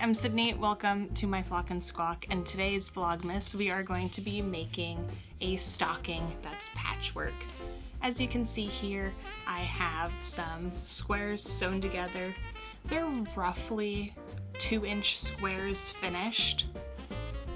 I'm Sydney. Welcome to my Flock and Squawk, and today's Vlogmas we are going to be making a stocking that's patchwork. As you can see here, I have some squares sewn together. They're roughly 2-inch squares finished,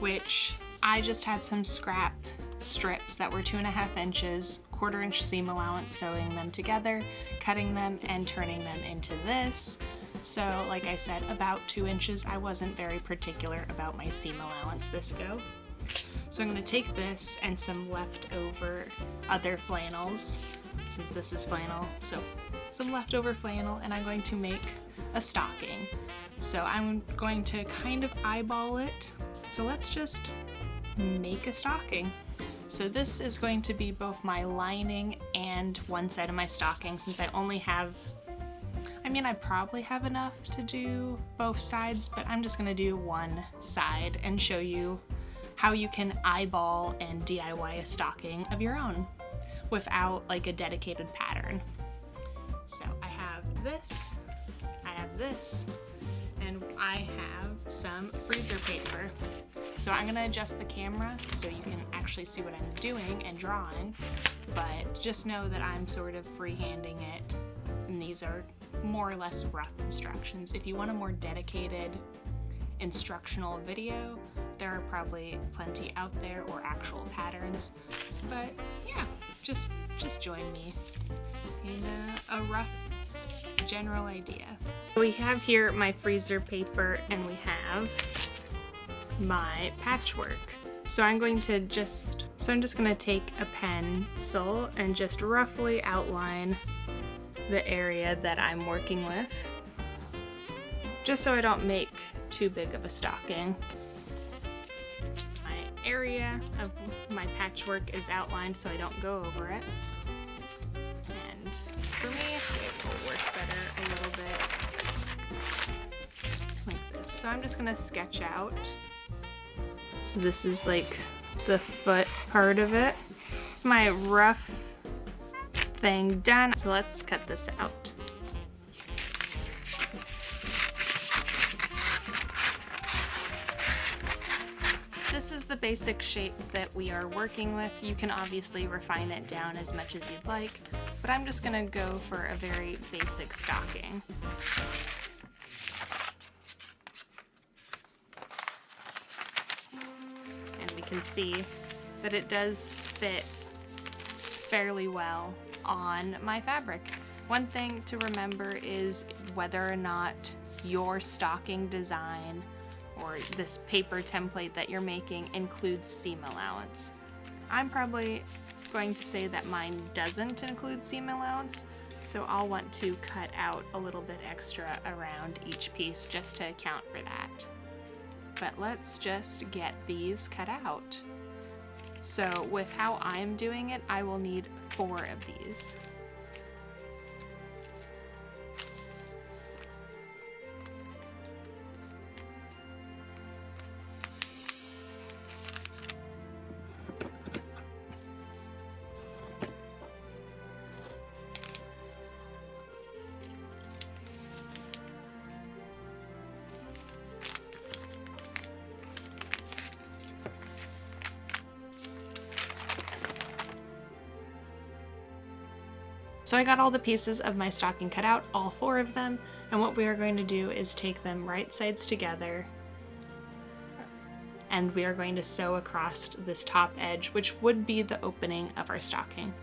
which I just had some scrap strips that were 2.5 inches, 1/4 inch seam allowance, sewing them together, cutting them, and turning them into this. So like I said, about 2 inches. I wasn't very particular about my seam allowance this go. So I'm going to take this and some leftover other flannels, since this is flannel, so some leftover flannel, and I'm going to make a stocking. So I'm going to kind of eyeball it. So let's just make a stocking. So this is going to be both my lining and one side of my stocking, since I only have, I probably have enough to do both sides, but I'm just gonna do one side and show you how you can eyeball and DIY a stocking of your own without like a dedicated pattern. So I have this, and I have some freezer paper. So I'm gonna adjust the camera so you can actually see what I'm doing and drawing, but just know that I'm sort of freehanding it, and these are more or less rough instructions. If you want a more dedicated instructional video, there are probably plenty out there, or actual patterns, but yeah, just join me in a rough general idea. We have here my freezer paper, and we have my patchwork. So I'm just gonna take a pencil and just roughly outline the area that I'm working with, just so I don't make too big of a stocking. My area of my patchwork is outlined so I don't go over it, and for me it will work better a little bit like this. So I'm just gonna sketch out. So this is like the foot part of it. My rough thing done. So let's cut this out. This is the basic shape that we are working with. You can obviously refine it down as much as you'd like, but I'm just gonna go for a very basic stocking. And we can see that it does fit fairly well on my fabric. One thing to remember is whether or not your stocking design or this paper template that you're making includes seam allowance. I'm probably going to say that mine doesn't include seam allowance, so I'll want to cut out a little bit extra around each piece just to account for that. But let's just get these cut out. So with how I'm doing it, I will need 4 of these. So I got all the pieces of my stocking cut out, all 4 of them, and what we are going to do is take them right sides together, and we are going to sew across this top edge, which would be the opening of our stocking.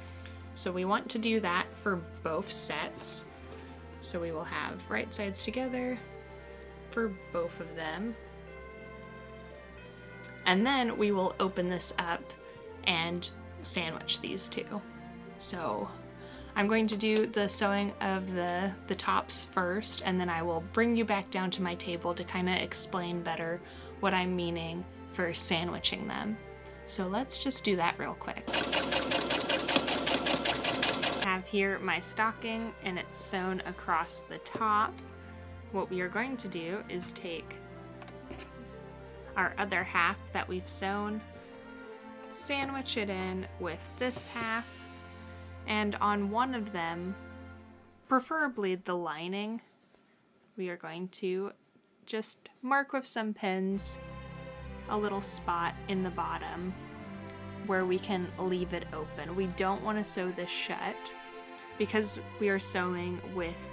So we want to do that for both sets. So we will have right sides together for both of them. And then we will open this up and sandwich these two. So I'm going to do the sewing of the tops first, and then I will bring you back down to my table to kind of explain better what I'm meaning for sandwiching them. So let's just do that real quick. I have here my stocking, and it's sewn across the top. What we are going to do is take our other half that we've sewn, sandwich it in with this half, and on one of them, preferably the lining, we are going to just mark with some pins a little spot in the bottom where we can leave it open. We don't want to sew this shut because we are sewing with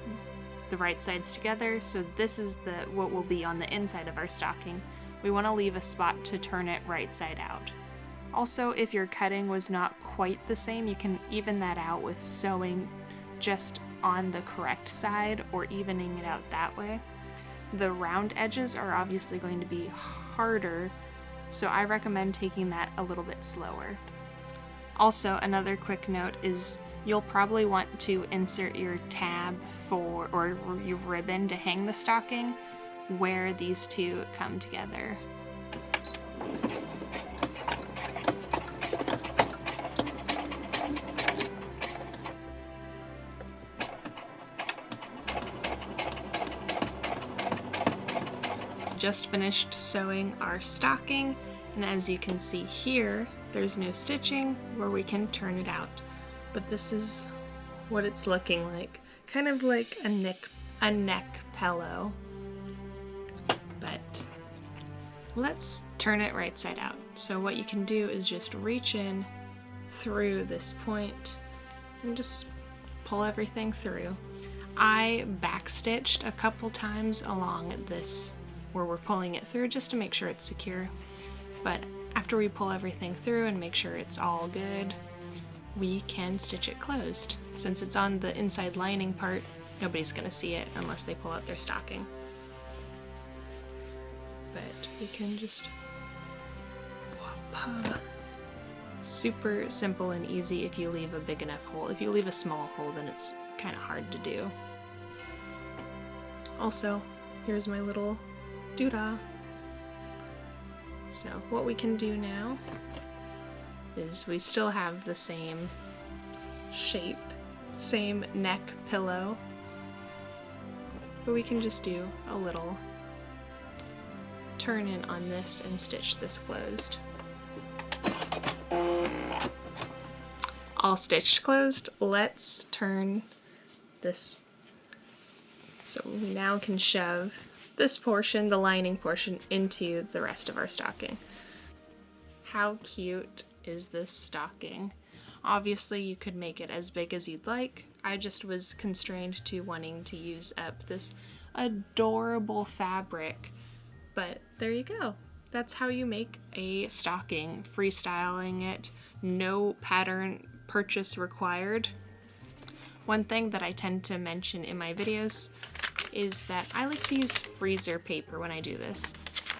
the right sides together, so this is what will be on the inside of our stocking. We want to leave a spot to turn it right side out. Also, if your cutting was not quite the same, you can even that out with sewing just on the correct side or evening it out that way. The round edges are obviously going to be harder, so I recommend taking that a little bit slower. Also, another quick note is you'll probably want to insert your tab or your ribbon to hang the stocking where these two come together. Just finished sewing our stocking, and as you can see here, there's no stitching where we can turn it out. But this is what it's looking like. Kind of like a neck pillow. But let's turn it right side out. So what you can do is just reach in through this point and just pull everything through. I backstitched a couple times along this where we're pulling it through just to make sure it's secure. But after we pull everything through and make sure it's all good, we can stitch it closed. Since it's on the inside lining part, nobody's gonna see it unless they pull out their stocking. But we can just whoop. Super simple and easy if you leave a big enough hole. If you leave a small hole, then it's kind of hard to do. Also, here's my little doodah. So what we can do now is we still have the same shape, same neck pillow, but we can just do a little turn in on this and stitch this closed. All stitched closed, let's turn this so we now can shove this portion, the lining portion, into the rest of our stocking. How cute is this stocking? Obviously you could make it as big as you'd like. I just was constrained to wanting to use up this adorable fabric, but there you go. That's how you make a stocking, freestyling it, no pattern purchase required. One thing that I tend to mention in my videos is that I like to use freezer paper when I do this.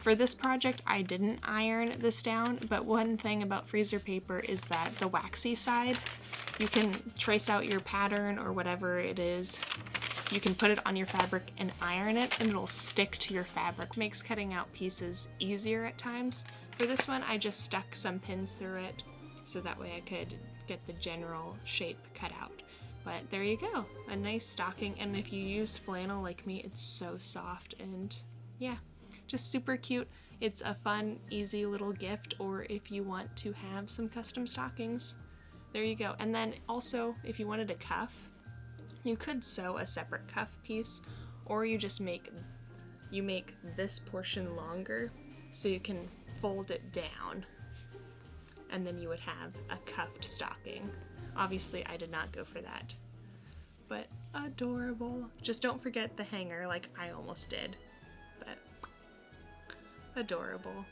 For this project, I didn't iron this down, but one thing about freezer paper is that the waxy side, you can trace out your pattern or whatever it is. You can put it on your fabric and iron it, and it'll stick to your fabric. Makes cutting out pieces easier at times. For this one, I just stuck some pins through it, so that way I could get the general shape cut out. But there you go, a nice stocking, and if you use flannel like me, it's so soft and yeah, just super cute. It's a fun, easy little gift, or if you want to have some custom stockings, there you go. And then also, if you wanted a cuff, you could sew a separate cuff piece, or you just make this portion longer so you can fold it down, and then you would have a cuffed stocking. Obviously, I did not go for that, but adorable. Just don't forget the hanger like I almost did, but adorable.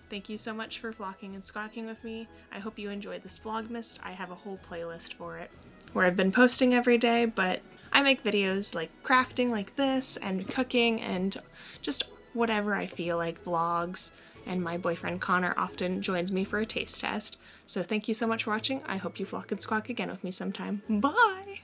Thank you so much for flocking and squawking with me. I hope you enjoyed this Vlogmas. I have a whole playlist for it where I've been posting every day, but I make videos like crafting like this and cooking and just whatever I feel like, vlogs, and my boyfriend Connor often joins me for a taste test. So thank you so much for watching. I hope you flock and squawk again with me sometime. Bye!